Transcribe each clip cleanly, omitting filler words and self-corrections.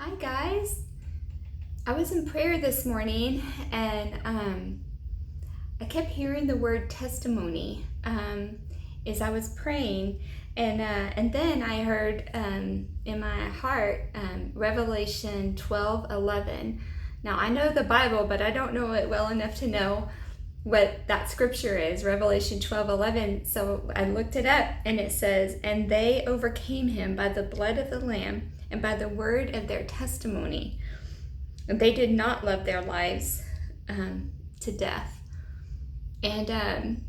Hi guys. I was in prayer this morning and I kept hearing the word testimony as I was praying, and then I heard in my heart Revelation 12:11. Now I know the Bible, but I don't know it well enough to know what that scripture is, Revelation 12:11. So I looked it up and it says, "And they overcame him by the blood of the Lamb and by the word of their testimony. And they did not love their lives to death." And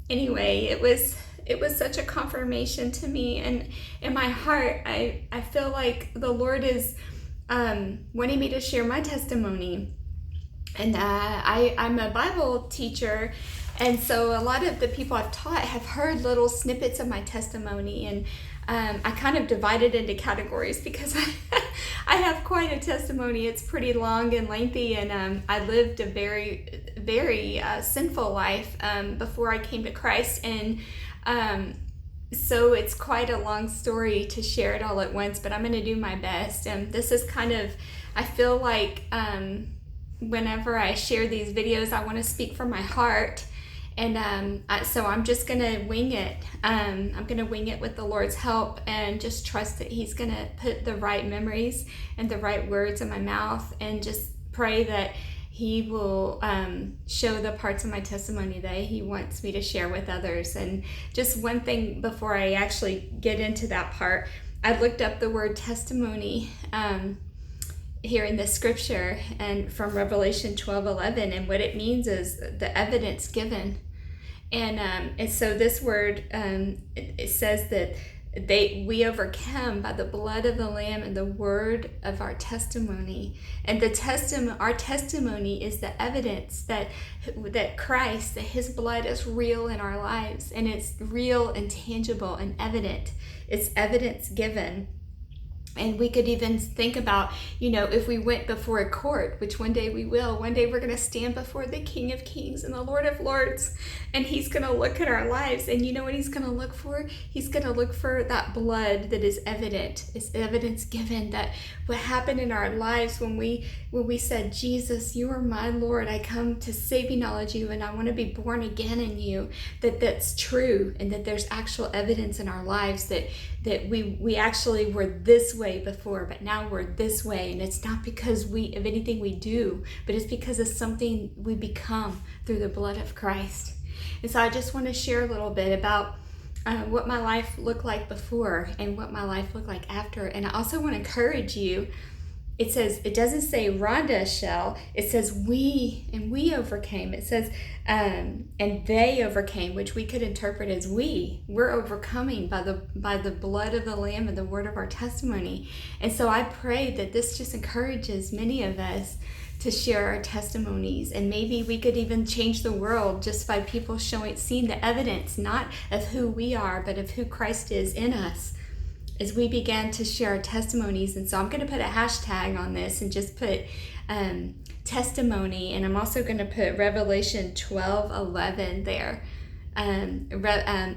anyway, it was such a confirmation to me, and in my heart, I feel like the Lord is wanting me to share my testimony. And I'm a Bible teacher, and so a lot of the people I've taught have heard little snippets of my testimony, and I kind of divided into categories because I have quite a testimony. It's pretty long and lengthy, and I lived a very, very sinful life before I came to Christ, and so it's quite a long story to share it all at once, but I'm going to do my best. And this is kind of, I feel like whenever I share these videos, I want to speak from my heart. And so I'm just going to wing it. I'm going to wing it with the Lord's help and just trust that He's going to put the right memories and the right words in my mouth, and just pray that He will show the parts of my testimony that He wants me to share with others. And just one thing before I actually get into that part, I looked up the word testimony here in the scripture, and from Revelation 12:11, and what it means is the evidence given. And so this word, it says that we overcome by the blood of the Lamb and the word of our testimony. And our testimony is the evidence that Christ, that His blood is real in our lives, and it's real and tangible and evident. It's evidence given. And we could even think about, if we went before a court, which one day we will, one day we're going to stand before the King of Kings and the Lord of Lords, and He's going to look at our lives. And you know what He's going to look for? He's going to look for that blood that is evident. It's evidence given that what happened in our lives when we said, "Jesus, you are my Lord. I come to saving knowledge of you, and I want to be born again in you," that's true, and that there's actual evidence in our lives that we actually were this way before, but now we're this way. And it's not because of anything we do, but it's because of something we become through the blood of Christ. And so I just want to share a little bit about what my life looked like before and what my life looked like after. And I also want to encourage you. It says, it doesn't say Rhonda shall, it says we, and we overcame. It says, and they overcame, which we could interpret as we're overcoming by the blood of the Lamb and the word of our testimony. And so I pray that this just encourages many of us to share our testimonies, and maybe we could even change the world just by people seeing the evidence, not of who we are, but of who Christ is in us, as we began to share our testimonies. And so I'm going to put a hashtag on this and just put testimony, and I'm also going to put Revelation 12:11 there.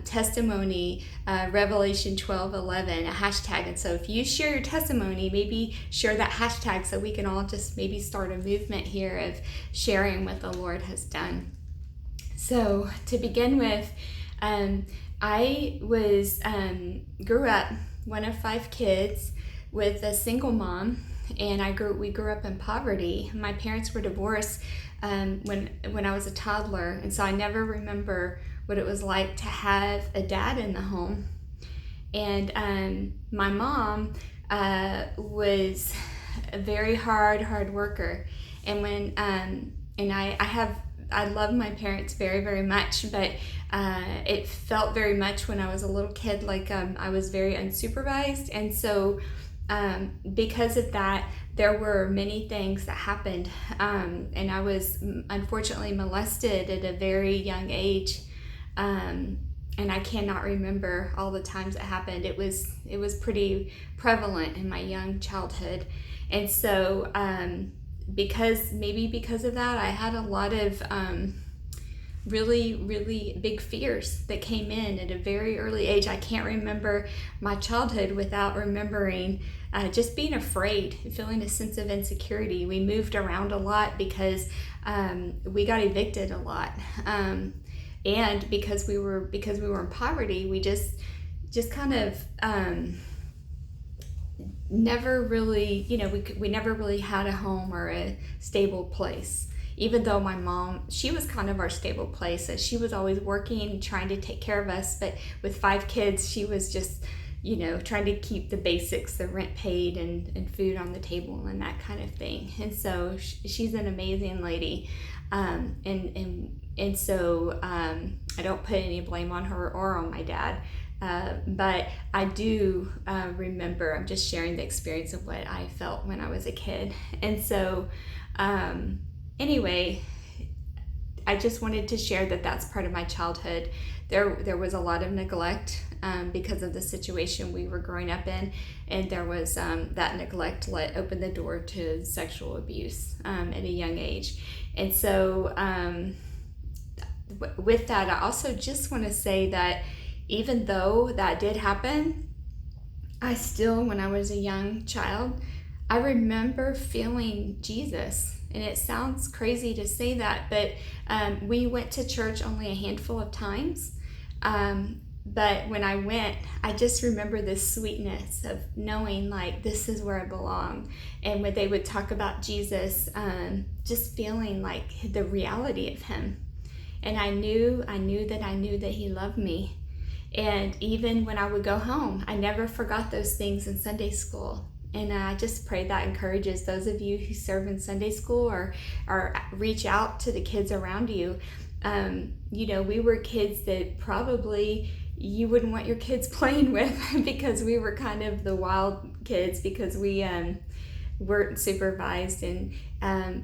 Testimony, Revelation 12:11, a hashtag. And so if you share your testimony, maybe share that hashtag so we can all just maybe start a movement here of sharing what the Lord has done. So to begin with, I grew up one of 5 kids with a single mom, and we grew up in poverty. My parents were divorced when I was a toddler, and so I never remember what it was like to have a dad in the home. And my mom was a very hard worker, and when I love my parents very, very much, but it felt very much when I was a little kid like I was very unsupervised. And so because of that, there were many things that happened, and I was unfortunately molested at a very young age, and I cannot remember all the times it happened. It was pretty prevalent in my young childhood. And so because of that, I had a lot of really, really big fears that came in at a very early age. I can't remember my childhood without remembering just being afraid, feeling a sense of insecurity. We moved around a lot because we got evicted a lot, and because we were in poverty, we just kind of never really, we never really had a home or a stable place. Even though my mom, she was kind of our stable place. She was always working, trying to take care of us. But with 5 kids, she was just, trying to keep the basics, the rent paid and food on the table and that kind of thing. And so she's an amazing lady. And so I don't put any blame on her or on my dad. But I do remember, I'm just sharing the experience of what I felt when I was a kid. And so, anyway, I just wanted to share that that's part of my childhood. There was a lot of neglect because of the situation we were growing up in, and there was that neglect opened the door to sexual abuse at a young age. And so, with that, I also just want to say that even though that did happen, I still, when I was a young child, I remember feeling Jesus. And it sounds crazy to say that, but we went to church only a handful of times. But when I went, I just remember this sweetness of knowing like this is where I belong. And when they would talk about Jesus, just feeling like the reality of him. And I knew that he loved me. And even when I would go home, I never forgot those things in Sunday school. And I just pray that encourages those of you who serve in Sunday school or reach out to the kids around you. We were kids that probably you wouldn't want your kids playing with because we were kind of the wild kids because we weren't supervised and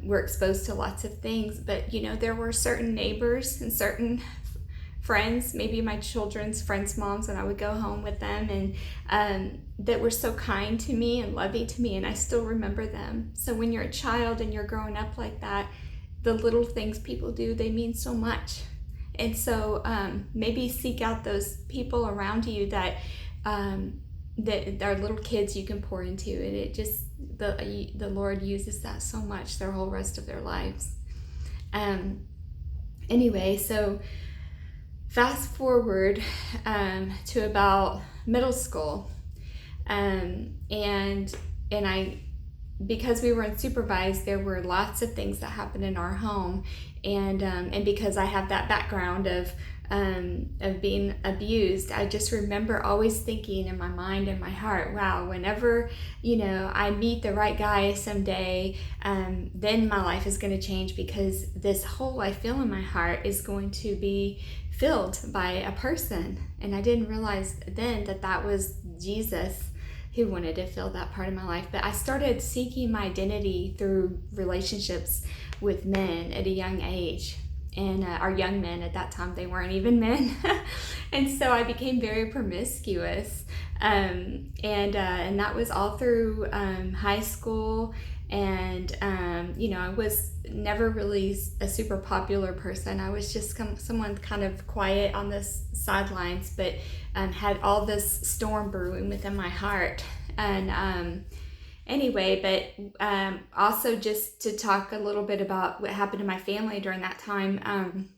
were exposed to lots of things. But, there were certain neighbors and certain friends, maybe my children's friends' moms, and I would go home with them, and that were so kind to me and loving to me, and I still remember them. So when you're a child and you're growing up like that, the little things people do, they mean so much. And so maybe seek out those people around you that are little kids you can pour into, and it just the Lord uses that so much their whole rest of their lives. Anyway, so fast forward to about middle school, and I, because we were unsupervised, there were lots of things that happened in our home, and because I have that background of being abused, I just remember always thinking in my mind and my heart, wow, whenever I meet the right guy someday, then my life is going to change, because this hole I feel in my heart is going to be filled by a person. And I didn't realize then that was Jesus who wanted to fill that part of my life. But I started seeking my identity through relationships with men at a young age. And our young men at that time, they weren't even men. And so I became very promiscuous. And that was all through high school. And, I was never really a super popular person. I was just someone kind of quiet on the sidelines, but had all this storm brewing within my heart. And anyway, but also just to talk a little bit about what happened to my family during that time.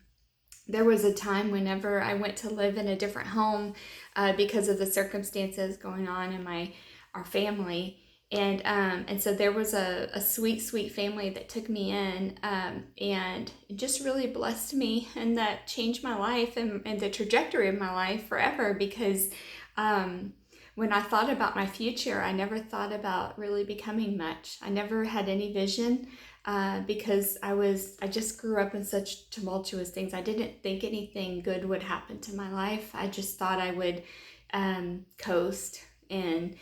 There was a time whenever I went to live in a different home because of the circumstances going on in our family. And so there was a sweet family that took me in, and it just really blessed me, and that changed my life and the trajectory of my life forever, because when I thought about my future, I never thought about really becoming much. I never had any vision because I just grew up in such tumultuous things. I didn't think anything good would happen to my life. I just thought I would coast and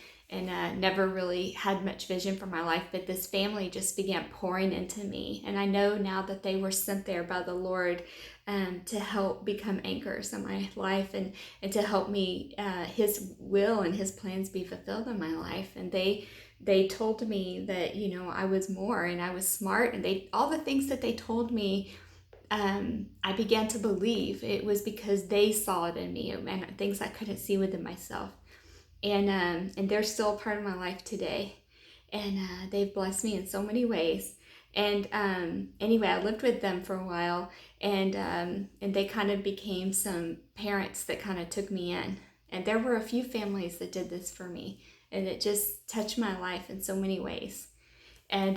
never really had much vision for my life. But this family just began pouring into me, and I know now that they were sent there by the Lord to help become anchors in my life, and to help me his will and his plans be fulfilled in my life. And they told me that I was more, and I was smart, and all the things that they told me I began to believe it was because they saw it in me and things I couldn't see within myself. And they're still a part of my life today, and they've blessed me in so many ways. And anyway, I lived with them for a while, and they kind of became some parents that kind of took me in. And there were a few families that did this for me, and it just touched my life in so many ways. And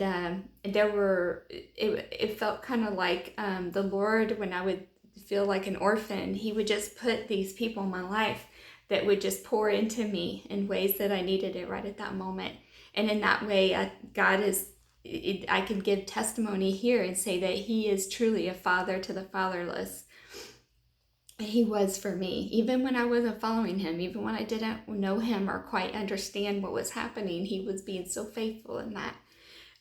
there were it felt kind of like the Lord, when I would feel like an orphan, he would just put these people in my life that would just pour into me in ways that I needed it right at that moment. And in that way, God is, I can give testimony here and say that he is truly a father to the fatherless. He was for me, even when I wasn't following him, even when I didn't know him or quite understand what was happening. He was being so faithful in that.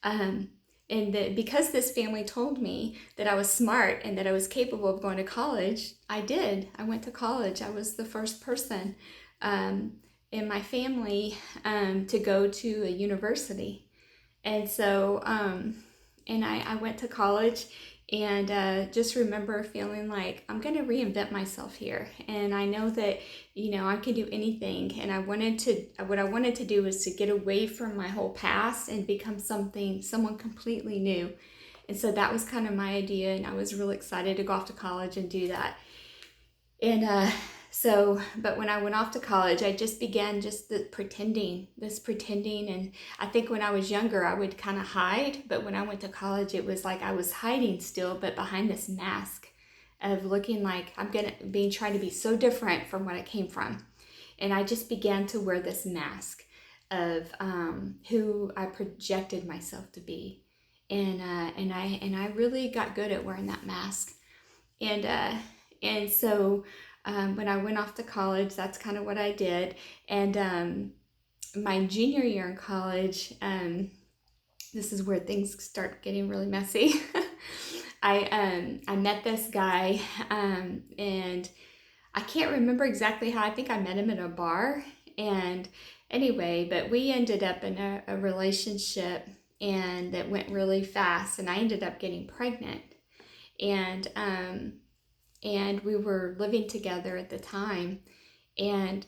Um, because this family told me that I was smart and that I was capable of going to college, I did. I went to college. I was the first person in my family to go to a university. And so, and I went to college, and just remember feeling like I'm going to reinvent myself here. And I know that, I can do anything. And what I wanted to do was to get away from my whole past and become someone completely new. And so that was kind of my idea. And I was really excited to go off to college and do that. And but when I went off to college, I just began just this pretending. And I think when I was younger, I would kind of hide. But when I went to college, it was like I was hiding still, but behind this mask of looking like being trying to be so different from what I came from. And I just began to wear this mask of who I projected myself to be. And I really got good at wearing that mask. And so when I went off to college, that's kind of what I did. And my junior year in college, this is where things start getting really messy. I met this guy, and I can't remember exactly how. I think I met him at a bar. And anyway, but we ended up in a relationship, and that went really fast. And I ended up getting pregnant. And we were living together at the time. And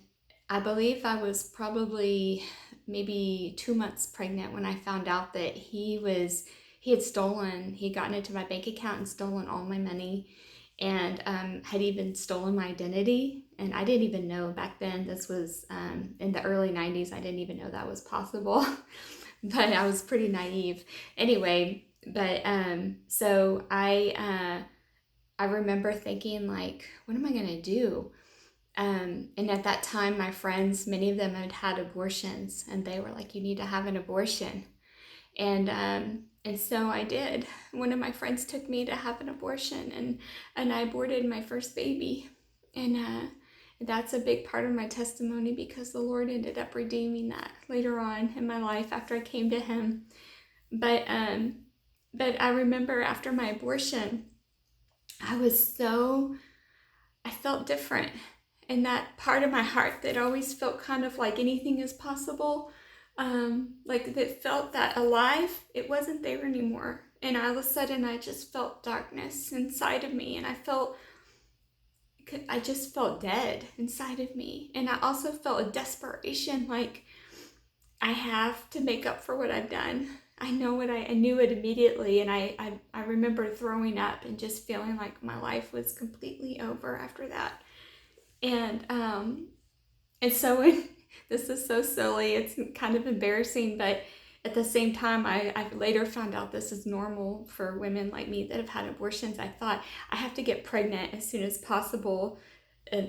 I believe I was probably maybe 2 months pregnant when I found out that he had gotten into my bank account and stolen all my money, and had even stolen my identity. And I didn't even know back then, this was in the early 90s, I didn't even know that was possible. But I was pretty naive. Anyway, but so I remember thinking, like, what am I going to do? And at that time, my friends, many of them had had abortions, and they were like, you need to have an abortion. And so I did. One of my friends took me to have an abortion, and I aborted my first baby. And that's a big part of my testimony, because the Lord ended up redeeming that later on in my life after I came to him. But I remember after my abortion, I felt different. And that part of my heart that always felt kind of like anything is possible, like that felt that alive, it wasn't there anymore. And all of a sudden, I just felt darkness inside of me. And I just felt dead inside of me. And I also felt a desperation, like I have to make up for what I've done. I knew it immediately, and I remember throwing up and just feeling like my life was completely over after that. And so this is so silly, it's kind of embarrassing, but at the same time, I later found out this is normal for women like me that have had abortions. I thought I have to get pregnant as soon as possible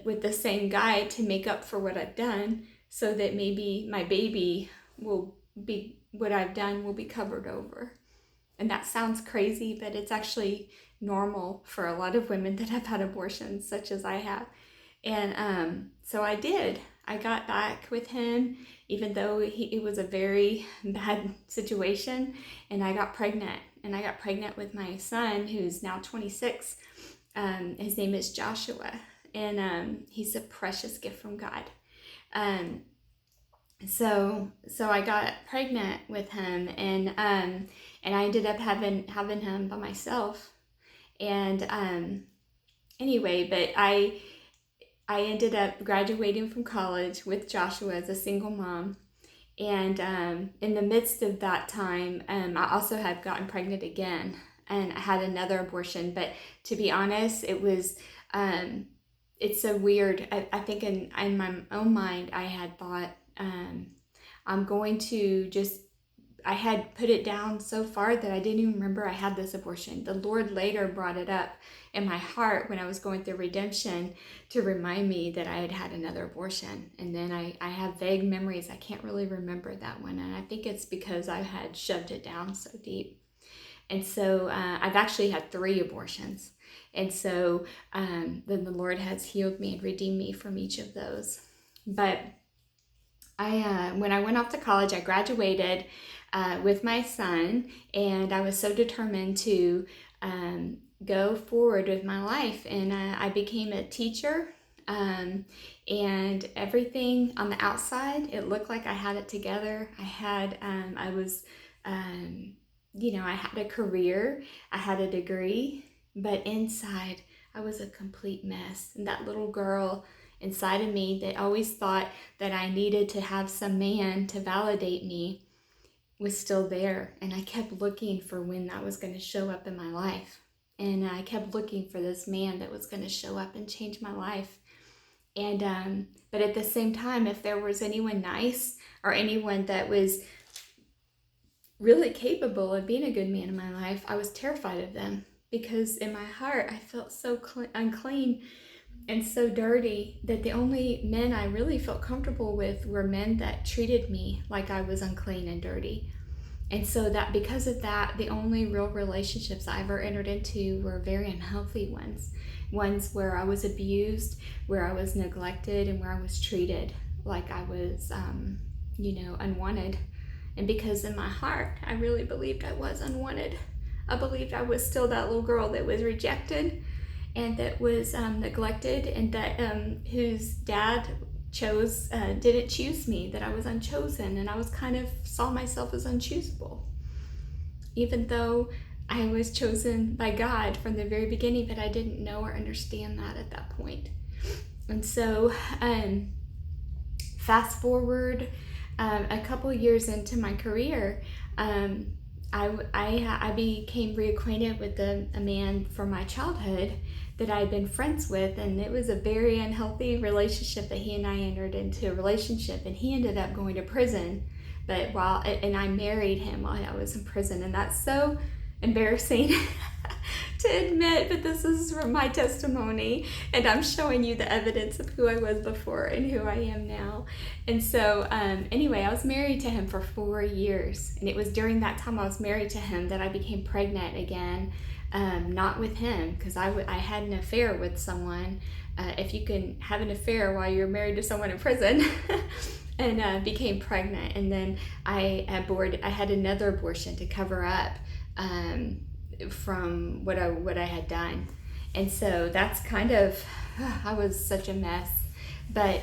with the same guy to make up for what I've done, so that maybe my baby will be, what I've done will be covered over. And that sounds crazy, but it's actually normal for a lot of women that have had abortions, such as I have. And so I did. I got back with him, even though it was a very bad situation, and I got pregnant. And I got pregnant with my son, who's now 26. His name is Joshua, and he's a precious gift from God. Um, so I got pregnant with him, and I ended up having him by myself. And anyway, but I ended up graduating from college with Joshua as a single mom. And in the midst of that time, I also had gotten pregnant again, and I had another abortion. But to be honest, it was, it's so weird. I think in my own mind, I had thought, I'm going to just, I had put it down so far that I didn't even remember I had this abortion. The Lord later brought it up in my heart when I was going through redemption to remind me that I had had another abortion. And then I have vague memories. I can't really remember that one. And I think it's because I had shoved it down so deep. And so I've actually had 3 abortions. And so then the Lord has healed me and redeemed me from each of those. But when I went off to college, I graduated with my son, and I was so determined to go forward with my life. And I became a teacher, and everything on the outside, it looked like I had it together. I had a career, I had a degree, but inside I was a complete mess. And that little girl inside of me that always thought that I needed to have some man to validate me was still there. And I kept looking for when that was going to show up in my life. And I kept looking for this man that was going to show up and change my life. And but at the same time, if there was anyone nice or anyone that was really capable of being a good man in my life, I was terrified of them, because in my heart I felt so unclean and so dirty that the only men I really felt comfortable with were men that treated me like I was unclean and dirty. And so that because of that, the only real relationships I ever entered into were very unhealthy ones where I was abused, where I was neglected, and where I was treated like I was unwanted. And because in my heart I really believed I was unwanted. I believed I was still that little girl that was rejected and that was neglected, and that whose dad didn't choose me, that I was unchosen, and I was kind of saw myself as unchoosable, even though I was chosen by God from the very beginning. But I didn't know or understand that at that point. And so fast forward a couple years into my career, I became reacquainted with a man from my childhood that I had been friends with, and it was a very unhealthy relationship that he and I entered into a relationship, and he ended up going to prison. And I married him while I was in prison, and that's so embarrassing to admit, but this is from my testimony, and I'm showing you the evidence of who I was before and who I am now. And so anyway, I was married to him for 4 years, and it was during that time I was married to him that I became pregnant again. Not with him, because I had an affair with someone. If you can have an affair while you're married to someone in prison, and became pregnant, and then I had another abortion to cover up from what I had done. And so that's kind of, I was such a mess. But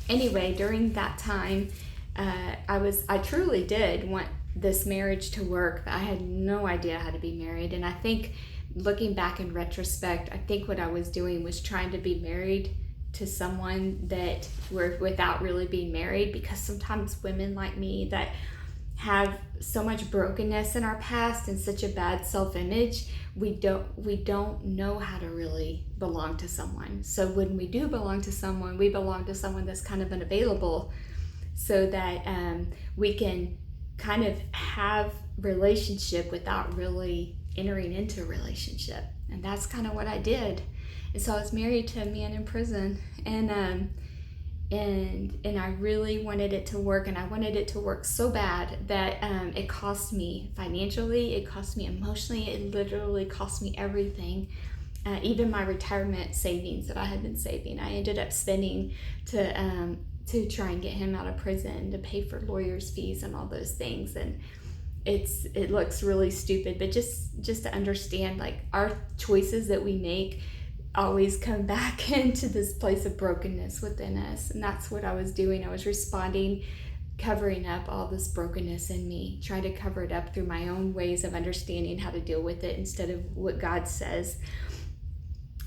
anyway, during that time, I truly did want this marriage to work, but I had no idea how to be married. And I think, looking back in retrospect, I think what I was doing was trying to be married to someone that were without really being married, because sometimes women like me that have so much brokenness in our past and such a bad self-image, we don't know how to really belong to someone. So when we do belong to someone, we belong to someone that's kind of unavailable, so that we can kind of have relationship without really entering into a relationship. And that's kind of what I did. And so I was married to a man in prison, and I really wanted it to work, and I wanted it to work so bad that it cost me financially, it cost me emotionally, it literally cost me everything. Even my retirement savings that I had been saving, I ended up spending to try and get him out of prison, to pay for lawyers' fees and all those things. And it looks really stupid, but just to understand, like, our choices that we make always come back into this place of brokenness within us. And that's what I was doing. I was responding covering up all this brokenness in me, trying to cover it up through my own ways of understanding how to deal with it instead of what God says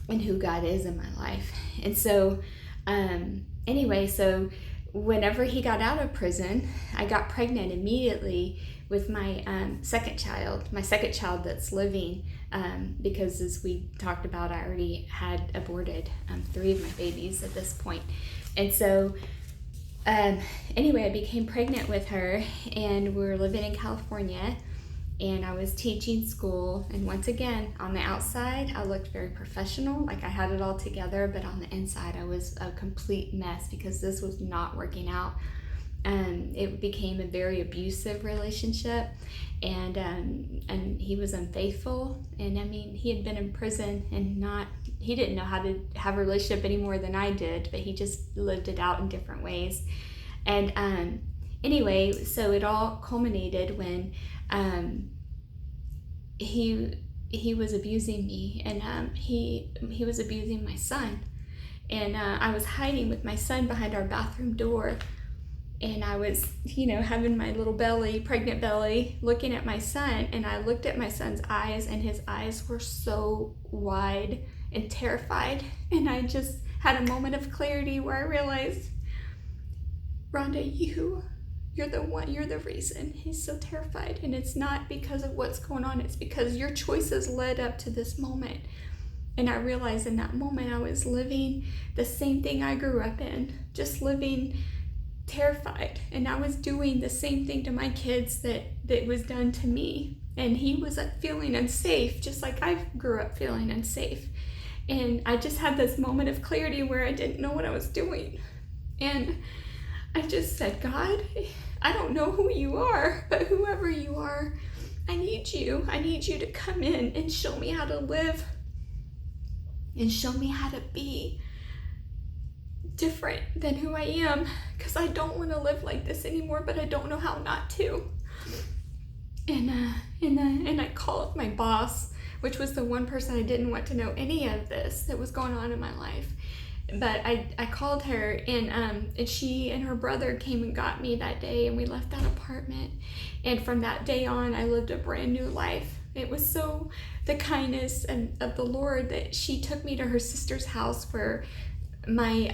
and who God is in my life. And so, anyway, so whenever he got out of prison, I got pregnant immediately with my second child that's living, because as we talked about, I already had aborted 3 of my babies at this point. And so anyway, I became pregnant with her, and we were living in California, and I was teaching school. And once again, on the outside, I looked very professional, like I had it all together, but on the inside, I was a complete mess because this was not working out. It became a very abusive relationship, and he was unfaithful. And I mean, he had been in prison and he didn't know how to have a relationship any more than I did, but he just lived it out in different ways. And anyway, so it all culminated when he was abusing me, and he was abusing my son. And I was hiding with my son behind our bathroom door, and I was, having my little belly, pregnant belly, looking at my son, and I looked at my son's eyes, and his eyes were so wide and terrified. And I just had a moment of clarity where I realized, Rhonda, you're the one, you're the reason he's so terrified. And it's not because of what's going on, it's because your choices led up to this moment. And I realized in that moment I was living the same thing I grew up in, just living terrified. And I was doing the same thing to my kids that was done to me. And he was feeling unsafe, just like I grew up feeling unsafe. And I just had this moment of clarity where I didn't know what I was doing. And I just said, God, I don't know who you are, but whoever you are, I need you. I need you to come in and show me how to live and show me how to be different than who I am, because I don't want to live like this anymore, but I don't know how not to. And I called my boss, which was the one person I didn't want to know any of this that was going on in my life. But I called her, and she and her brother came and got me that day, and we left that apartment. And from that day on, I lived a brand new life. It was so the kindness of the Lord that she took me to her sister's house, where my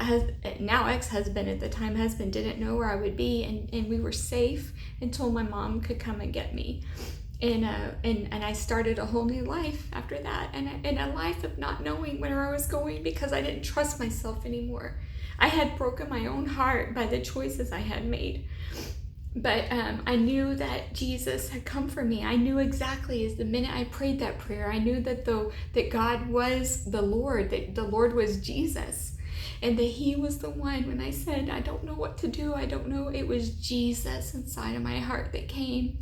now ex-husband, at the time husband, didn't know where I would be, and we were safe until my mom could come and get me. And I started a whole new life after that, and a life of not knowing where I was going because I didn't trust myself anymore. I had broken my own heart by the choices I had made. But I knew that Jesus had come for me. I knew exactly, as the minute I prayed that prayer, I knew that God was the Lord, that the Lord was Jesus, and that he was the one. When I said, I don't know what to do, I don't know, it was Jesus inside of my heart that came.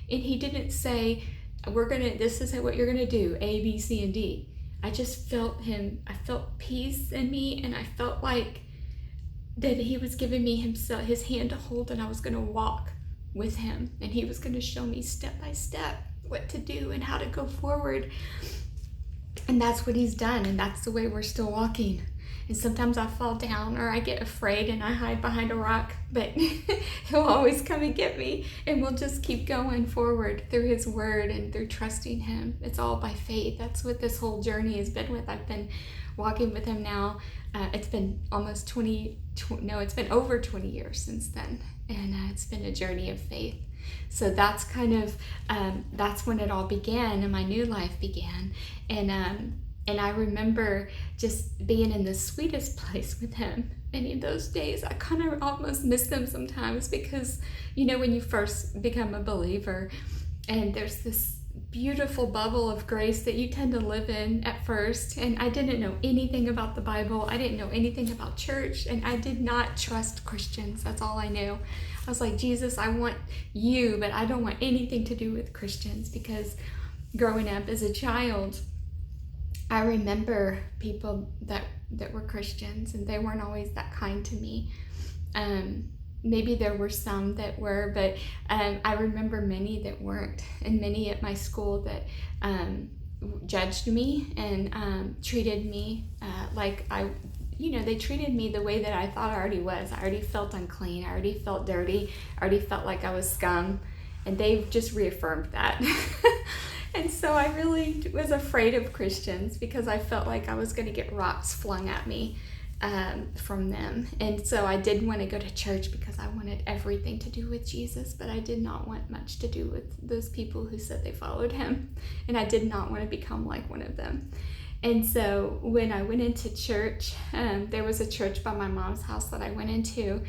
And he didn't say, this is what you're gonna do, A, B, C, and D. I just felt him. I felt peace in me, and I felt like that he was giving me his hand to hold, and I was gonna walk with him, and he was gonna show me step by step what to do and how to go forward. And that's what he's done, and that's the way we're still walking. And sometimes I fall down or I get afraid and I hide behind a rock, but he'll always come and get me, and we'll just keep going forward through his word and through trusting him. It's all by faith. That's what this whole journey has been with. I've been walking with him now. It's been it's been over 20 years since then. And it's been a journey of faith. So that's kind of, that's when it all began and my new life began. And I remember just being in the sweetest place with him. And in those days, I kind of almost miss them sometimes because, when you first become a believer, and there's this beautiful bubble of grace that you tend to live in at first. And I didn't know anything about the Bible. I didn't know anything about church. And I did not trust Christians. That's all I knew. I was like, Jesus, I want you, but I don't want anything to do with Christians, because growing up as a child, I remember people that were Christians, and they weren't always that kind to me. Maybe there were some that were, but I remember many that weren't, and many at my school that judged me and treated me like they treated me the way that I thought I already was. I already felt unclean. I already felt dirty. I already felt like I was scum. And they've just reaffirmed that. And so I really was afraid of Christians because I felt like I was going to get rocks flung at me from them. And so I did want to go to church because I wanted everything to do with Jesus, but I did not want much to do with those people who said they followed him. And I did not want to become like one of them. And so when I went into church, there was a church by my mom's house that I went into.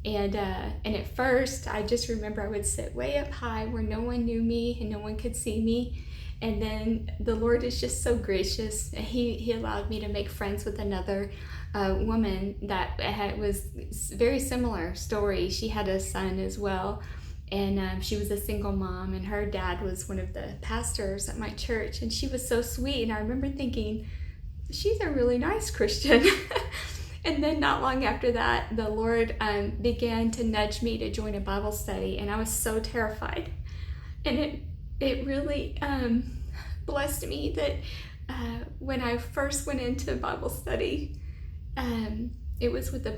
And at first, I just remember I would sit way up high where no one knew me and no one could see me. And then the Lord is just so gracious. He allowed me to make friends with another woman that was very similar story. She had a son as well. And she was a single mom, and her dad was one of the pastors at my church. And she was so sweet. And I remember thinking, she's a really nice Christian. And then not long after that, the Lord began to nudge me to join a Bible study. And I was so terrified. And it really blessed me that when I first went into Bible study, it was with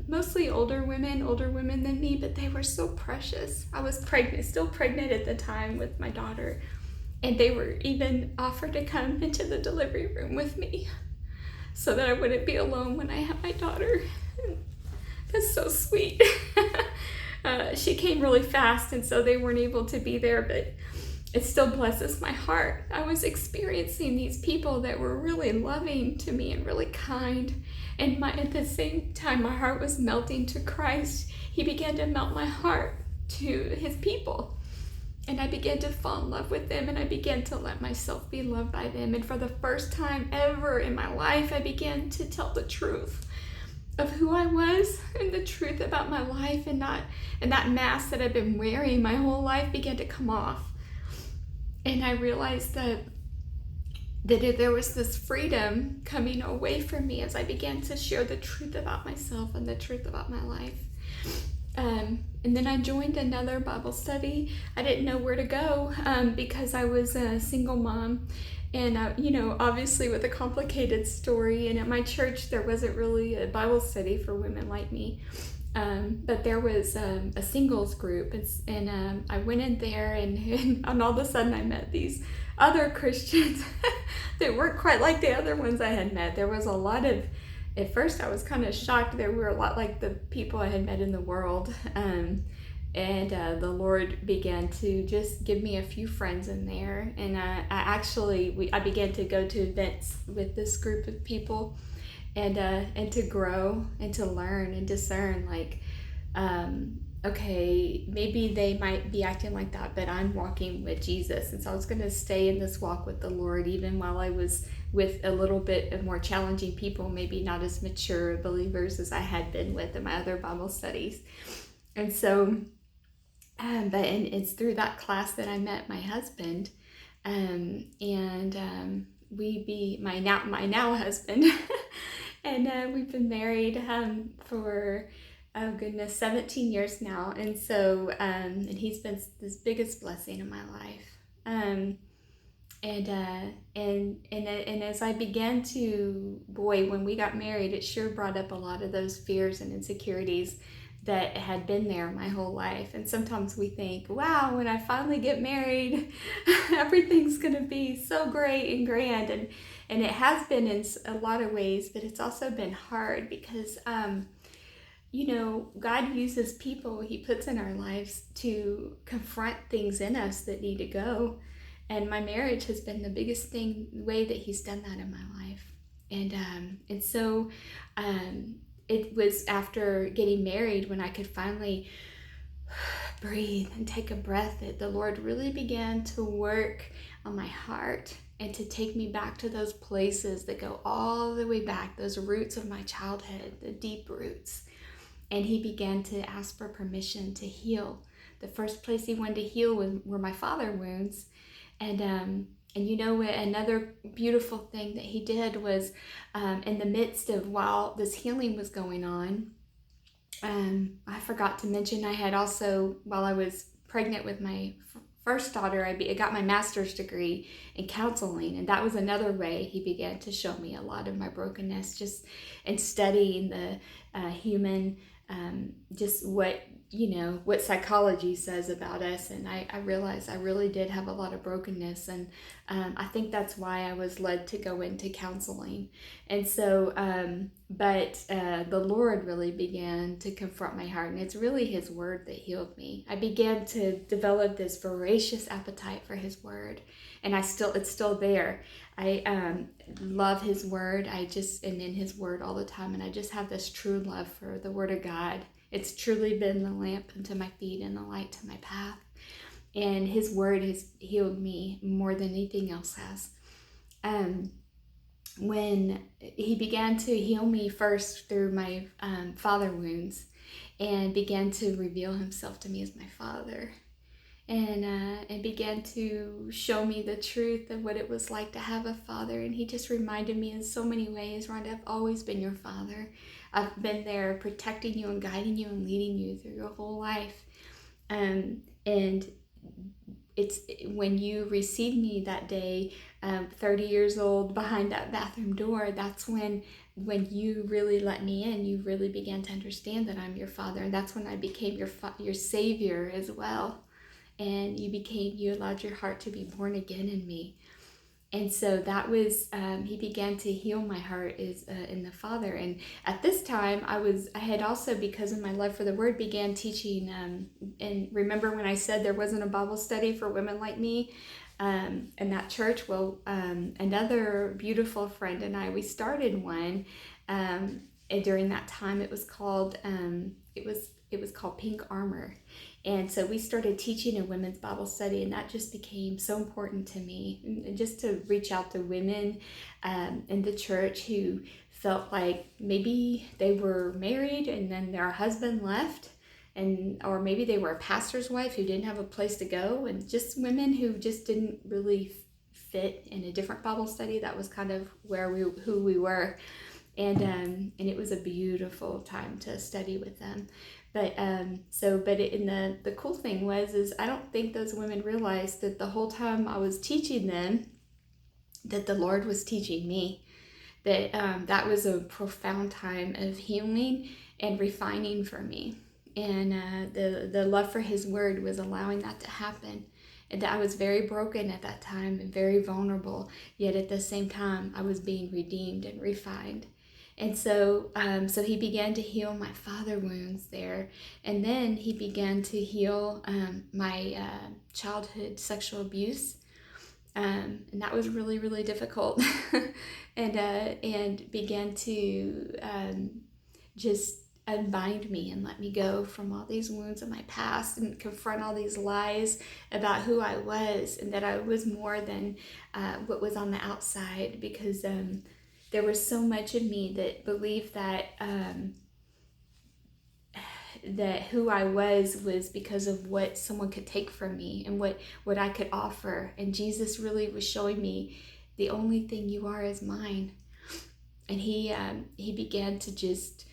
mostly older women than me, but they were so precious. I was still pregnant at the time with my daughter, and they were even offered to come into the delivery room with me so that I wouldn't be alone when I had my daughter. That's so sweet. She came really fast, and so they weren't able to be there, but it still blesses my heart. I was experiencing these people that were really loving to me and really kind. And at the same time, my heart was melting to Christ. He began to melt my heart to his people. And I began to fall in love with them, and I began to let myself be loved by them. And for the first time ever in my life, I began to tell the truth of who I was and the truth about my life, and that mask that I've been wearing my whole life began to come off. And I realized that there was this freedom coming away from me as I began to share the truth about myself and the truth about my life. And then I joined another Bible study. I didn't know where to go because I was a single mom, and obviously with a complicated story. And at my church, there wasn't really a Bible study for women like me. But there was a singles group, and I went in there, and all of a sudden I met these other Christians that weren't quite like the other ones I had met. There was a lot of, at first I was kind of shocked. There were a lot like the people I had met in the world, and the Lord began to just give me a few friends in there, and I began to go to events with this group of people. And to grow and to learn and discern, like, okay, maybe they might be acting like that, but I'm walking with Jesus. And so I was going to stay in this walk with the Lord, even while I was with a little bit of more challenging people, maybe not as mature believers as I had been with in my other Bible studies. And so, and it's through that class that I met my husband, my now husband. And we've been married for, 17 years now. And so, and he's been this biggest blessing in my life. And as I began to, when we got married, it sure brought up a lot of those fears and insecurities that had been there my whole life. And sometimes we think, wow, when I finally get married, everything's going to be so great and grand. And it has been in a lot of ways, but it's also been hard because, God uses people he puts in our lives to confront things in us that need to go. And my marriage has been the biggest way that he's done that in my life. And so it was after getting married when I could finally breathe and take a breath that the Lord really began to work on my heart and to take me back to those places that go all the way back, those roots of my childhood, the deep roots. And he began to ask for permission to heal. The first place he wanted to heal were my father wounds. And another beautiful thing that he did was in the midst of while this healing was going on, I forgot to mention I had also, while I was pregnant with my first daughter, I got my master's degree in counseling, and that was another way he began to show me a lot of my brokenness, just in studying the human, just what psychology says about us. And I realized I really did have a lot of brokenness, and I think that's why I was led to go into counseling. And so, but the Lord really began to confront my heart, and it's really His Word that healed me. I began to develop this voracious appetite for His Word, and it's still there. I love His Word. I'm in His Word all the time, and I just have this true love for the Word of God. It's truly been the lamp unto my feet and the light to my path. And His Word has healed me more than anything else has. When He began to heal me first through my father wounds, and began to reveal Himself to me as my Father, and began to show me the truth of what it was like to have a father. And He just reminded me in so many ways, Rhonda, I've always been your father. I've been there protecting you and guiding you and leading you through your whole life. And it's when you received me that day, 30 years old, behind that bathroom door, that's when you really let me in. You really began to understand that I'm your Father, and that's when I became your Savior as well. And you allowed your heart to be born again in me. And so that was, He began to heal my heart in the Father. And at this time, I had also, because of my love for the Word, began teaching. And remember when I said there wasn't a Bible study for women like me in that church? Well, another beautiful friend and I, we started one. And during that time, it was called Pink Armor. And so we started teaching a women's Bible study, and that just became so important to me, and just to reach out to women in the church who felt like maybe they were married and then their husband left, or maybe they were a pastor's wife who didn't have a place to go, and just women who just didn't really fit in a different Bible study. That was kind of who we were. And it was a beautiful time to study with them. But the cool thing is I don't think those women realized that the whole time I was teaching them, that the Lord was teaching me. That was a profound time of healing and refining for me. And the love for His Word was allowing that to happen. And that I was very broken at that time and very vulnerable, yet at the same time I was being redeemed and refined. And so He began to heal my father wounds there. And then He began to heal my childhood sexual abuse. And that was really, really difficult. and began to just unbind me and let me go from all these wounds of my past, and confront all these lies about who I was, and that I was more than what was on the outside, because there was so much of me that believed that that who I was because of what someone could take from me and what I could offer. And Jesus really was showing me the only thing you are is mine. And He began to just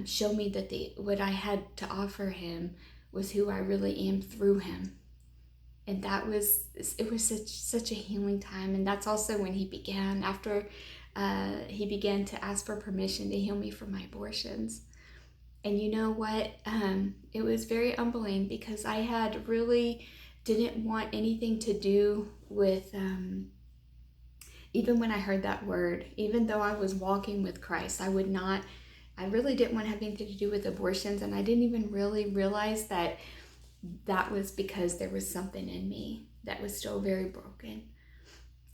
show me that what I had to offer Him was who I really am through Him. And it was such a healing time. And that's also when He began, after He began to ask for permission to heal me from my abortions. And you know what? It was very humbling, because I had really didn't want anything to do with, even when I heard that word, even though I was walking with Christ, I really didn't want to have anything to do with abortions. And I didn't even really realize that was because there was something in me that was still very broken.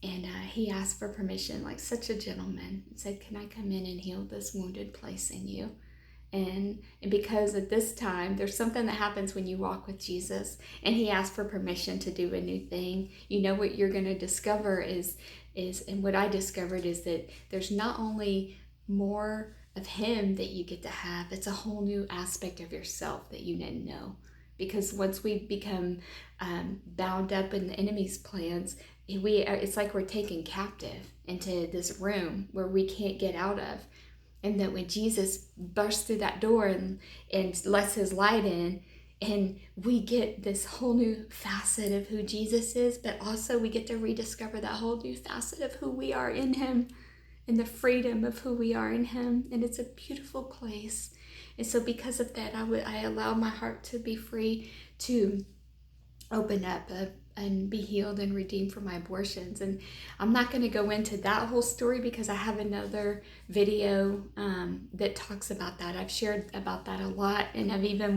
And He asked for permission, like such a gentleman, and said, "Can I come in and heal this wounded place in you?" And because at this time, there's something that happens when you walk with Jesus, and He asked for permission to do a new thing. You know what you're going to discover is, and what I discovered is that there's not only more of Him that you get to have, it's a whole new aspect of yourself that you didn't know. Because once we become bound up in the enemy's plans, it's like we're taken captive into this room where we can't get out of. And that when Jesus bursts through that door and lets His light in, And we get this whole new facet of who Jesus is, but also we get to rediscover that whole new facet of who we are in him and the freedom of who we are in him. And it's a beautiful place. And so because of that, I allow my heart to be free to open up and be healed and redeemed from my abortions. And I'm not going to go into that whole story because I have another video that talks about that. I've shared about that a lot, and I've even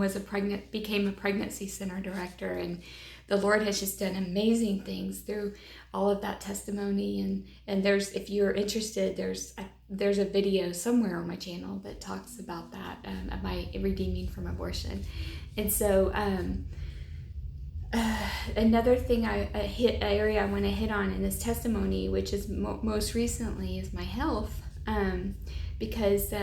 became a pregnancy center director, and the Lord has just done amazing things through all of that testimony. And there's, if you're interested, there's a video somewhere on my channel that talks about that, of my redeeming from abortion. And so another thing area I want to hit on in this testimony, which is most recently, is my health, because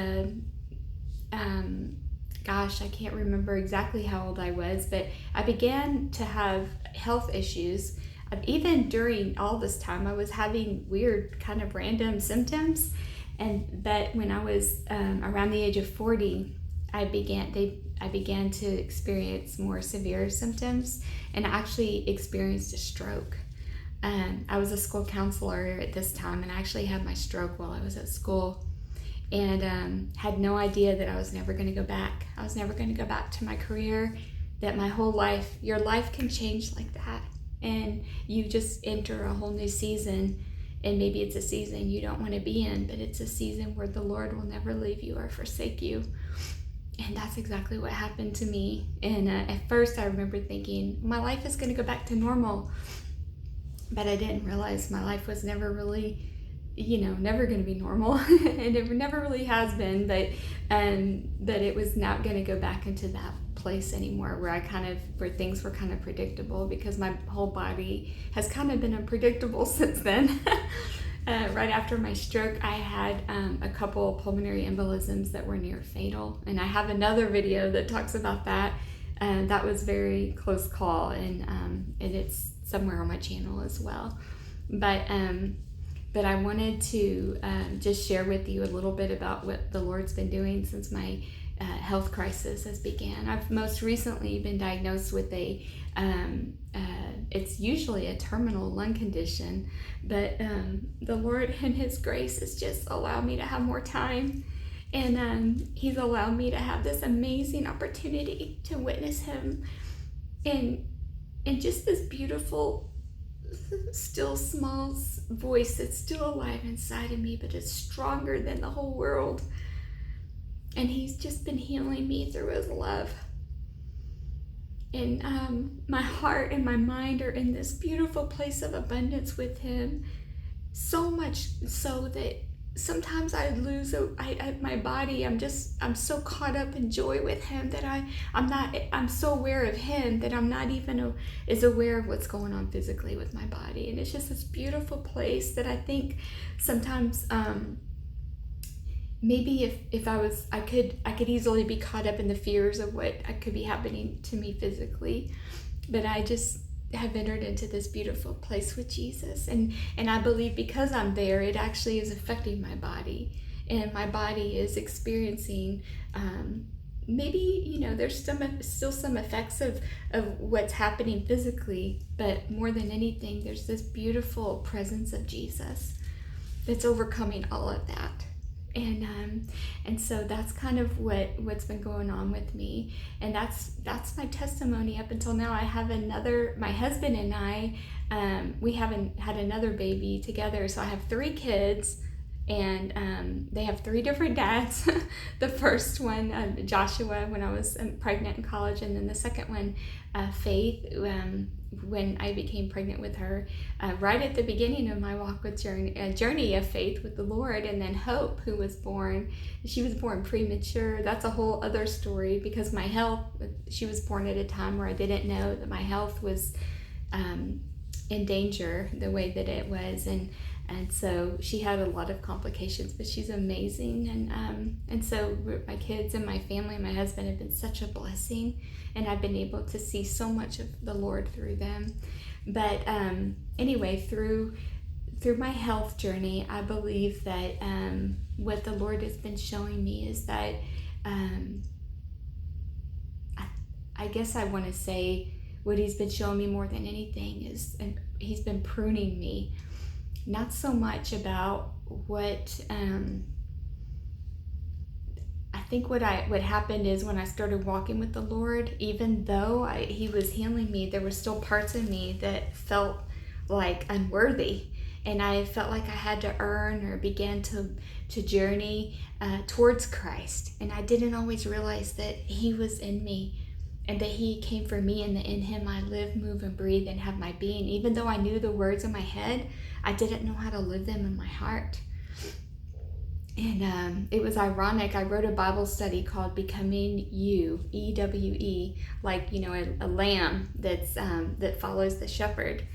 gosh, I can't remember exactly how old I was, but I began to have health issues. Even during all this time, I was having weird kind of random symptoms, but when I was around the age of 40, I began to experience more severe symptoms, and I actually experienced a stroke. I was a school counselor at this time, and I actually had my stroke while I was at school, and had no idea that I was never going to go back. I was never going to go back to my career, that my whole life, your life can change like that, and you just enter a whole new season. And maybe it's a season you don't want to be in, but it's a season where the Lord will never leave you or forsake you. And that's exactly what happened to me. And at first I remember thinking, my life is going to go back to normal. But I didn't realize my life was never really, never going to be normal. And it never really has been. But it was not going to go back into that place anymore where things were kind of predictable, because my whole body has kind of been unpredictable since then. Right after my stroke, I had a couple pulmonary embolisms that were near fatal, and I have another video that talks about that. That was very close call, and it's somewhere on my channel as well. But I wanted to just share with you a little bit about what the Lord's been doing since my health crisis has began. I've most recently been diagnosed with it's usually a terminal lung condition, but the Lord in his grace has just allowed me to have more time, and he's allowed me to have this amazing opportunity to witness him in just this beautiful, still small voice that's still alive inside of me, but it's stronger than the whole world. And he's just been healing me through his love. And my heart and my mind are in this beautiful place of abundance with him. So much so that sometimes I lose my body. I'm so caught up in joy with him that I'm so aware of him that I'm not even as aware of what's going on physically with my body. And it's just this beautiful place that I think sometimes maybe if I could easily be caught up in the fears of what could be happening to me physically, but I just have entered into this beautiful place with Jesus, and I believe because I'm there, it actually is affecting my body, and my body is experiencing maybe there's still some effects of what's happening physically, but more than anything, there's this beautiful presence of Jesus that's overcoming all of that. And so that's kind of what's been going on with me, and that's my testimony up until now. I have my husband and I, we haven't had another baby together, so I have 3 kids, and they have 3 different dads. The first one, Joshua, when I was pregnant in college, and then the second one, Faith, when I became pregnant with her, right at the beginning of my walk with journey of faith with the Lord. And then Hope, who was born, she was born premature. That's a whole other story, because my health, she was born at a time where I didn't know that my health was in danger the way that it was, and so she had a lot of complications, but she's amazing, and so my kids and my family and my husband have been such a blessing, and I've been able to see so much of the Lord through them. But anyway, through my health journey, I believe that what the Lord has been showing me is that I I guess I want to say what he's been showing me more than anything is, and he's been pruning me, not so much about what, I think what happened is when I started walking with the Lord, even though he was healing me, there were still parts of me that felt like unworthy, and I felt like I had to earn or begin to journey towards Christ, and I didn't always realize that he was in me and that he came for me, and that in him I live, move, and breathe and have my being. Even though I knew the words in my head, I didn't know how to live them in my heart. And it was ironic. I wrote a Bible study called Becoming You, E-W-E, like, a lamb that follows the shepherd.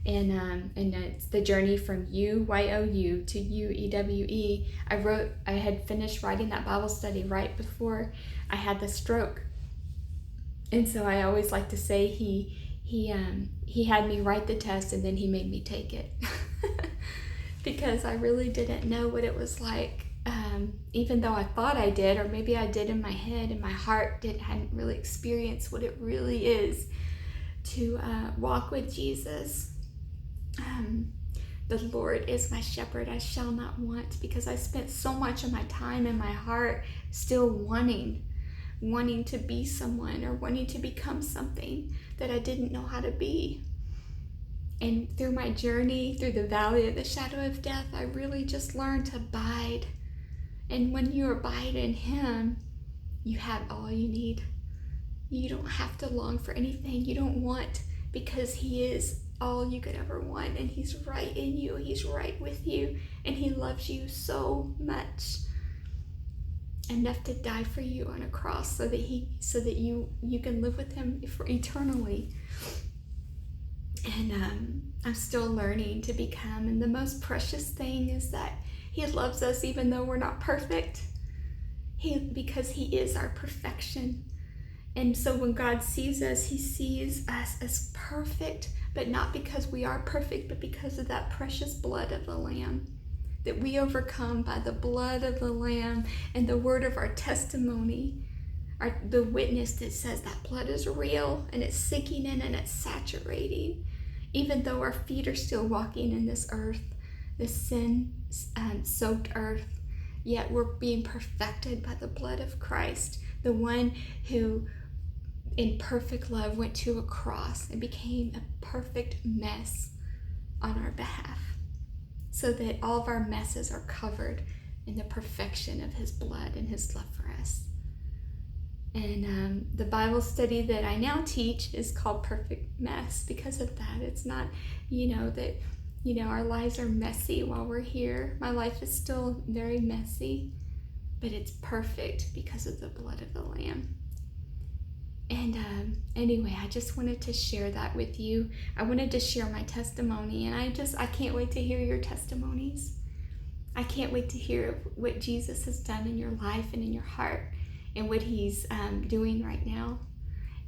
And it's the journey from you, Y-O-U, to you, E-W-E. I had finished writing that Bible study right before I had the stroke. And so I always like to say he had me write the test and then he made me take it. Because I really didn't know what it was like, even though I thought I did, or maybe I did in my head, and my heart hadn't really experienced what it really is to walk with Jesus. The Lord is my shepherd, I shall not want, because I spent so much of my time in my heart still wanting to be someone, or wanting to become something that I didn't know how to be. And through my journey, through the valley of the shadow of death, I really just learned to abide. And when you abide in him, you have all you need. You don't have to long for anything you don't want, because he is all you could ever want, and he's right in you, he's right with you, and he loves you so much, enough to die for you on a cross so that you can live with him for eternally. And I'm still learning to become, and the most precious thing is that he loves us even though we're not perfect, because he is our perfection. And so when God sees us, he sees us as perfect, but not because we are perfect, but because of that precious blood of the Lamb, that we overcome by the blood of the Lamb and the word of our testimony, the witness that says that blood is real, and it's sinking in and it's saturating. Even though our feet are still walking in this earth, this sin-soaked earth, yet we're being perfected by the blood of Christ, the one who in perfect love went to a cross and became a perfect mess on our behalf, so that all of our messes are covered in the perfection of his blood and his love for us. And the Bible study that I now teach is called Perfect Mess because of that. It's not, our lives are messy while we're here. My life is still very messy, but it's perfect because of the blood of the Lamb. And anyway, I just wanted to share that with you. I wanted to share my testimony, and I can't wait to hear your testimonies. I can't wait to hear what Jesus has done in your life and in your heart, and what he's doing right now.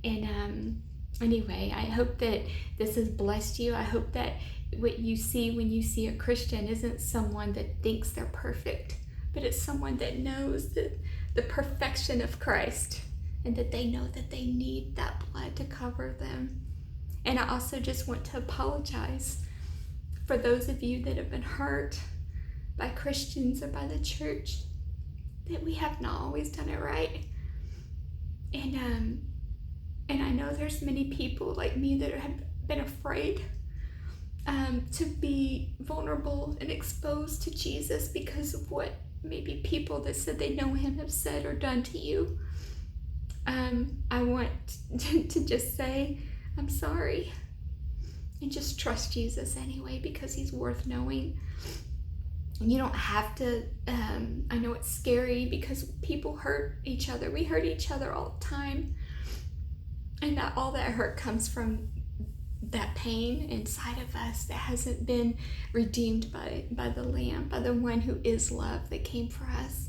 And anyway, I hope that this has blessed you. I hope that what you see when you see a Christian isn't someone that thinks they're perfect, but it's someone that knows the perfection of Christ, and that they know that they need that blood to cover them. And I also just want to apologize for those of you that have been hurt by Christians or by the church, that we have not always done it right. And I know there's many people like me that have been afraid to be vulnerable and exposed to Jesus because of what maybe people that said they know him have said or done to you. I want to just say, I'm sorry, and just trust Jesus anyway, because he's worth knowing. You don't have to, I know it's scary because people hurt each other. We hurt each other all the time. And that all that hurt comes from that pain inside of us that hasn't been redeemed by the Lamb, by the one who is love that came for us.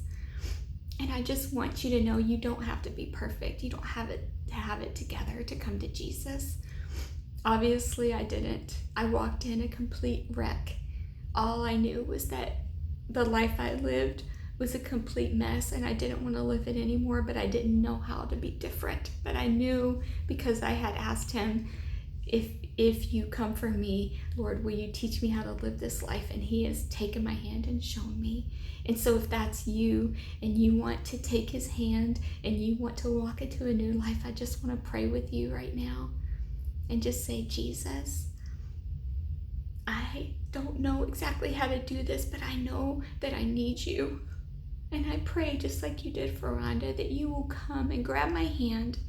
And I just want you to know you don't have to be perfect. You don't have to have it together to come to Jesus. Obviously, I didn't. I walked in a complete wreck. All I knew was that the life I lived was a complete mess and I didn't want to live it anymore, but I didn't know how to be different. But I knew, because I had asked him, if you come for me, Lord, will you teach me how to live this life? And he has taken my hand and shown me. And so if that's you and you want to take his hand and you want to walk into a new life, I just want to pray with you right now and just say, Jesus, I don't know exactly how to do this, but I know that I need you. And I pray, just like you did for Rhonda, that you will come and grab my hand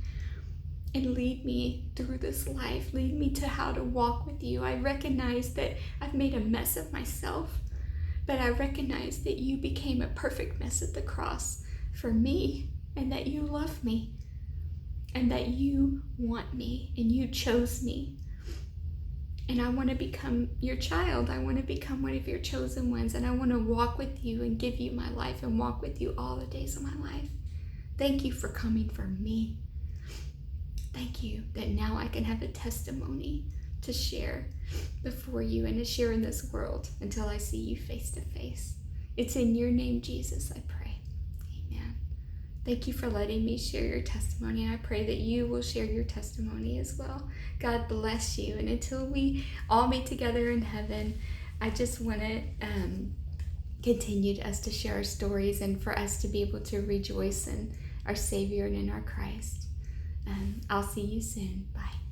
and lead me through this life. Lead me to how to walk with you. I recognize that I've made a mess of myself, but I recognize that you became a perfect mess at the cross for me, and that you love me, and that you want me, and you chose me. And I want to become your child. I want to become one of your chosen ones, and I want to walk with you and give you my life and walk with you all the days of my life. Thank you for coming for me. Thank you that now I can have a testimony to share before you and to share in this world until I see you face to face. It's in your name, Jesus, I pray. Amen. Thank you for letting me share your testimony, and I pray that you will share your testimony as well. God bless you. And until we all meet together in heaven, I just want to continue us to share our stories and for us to be able to rejoice in our Savior and in our Christ. I'll see you soon. Bye.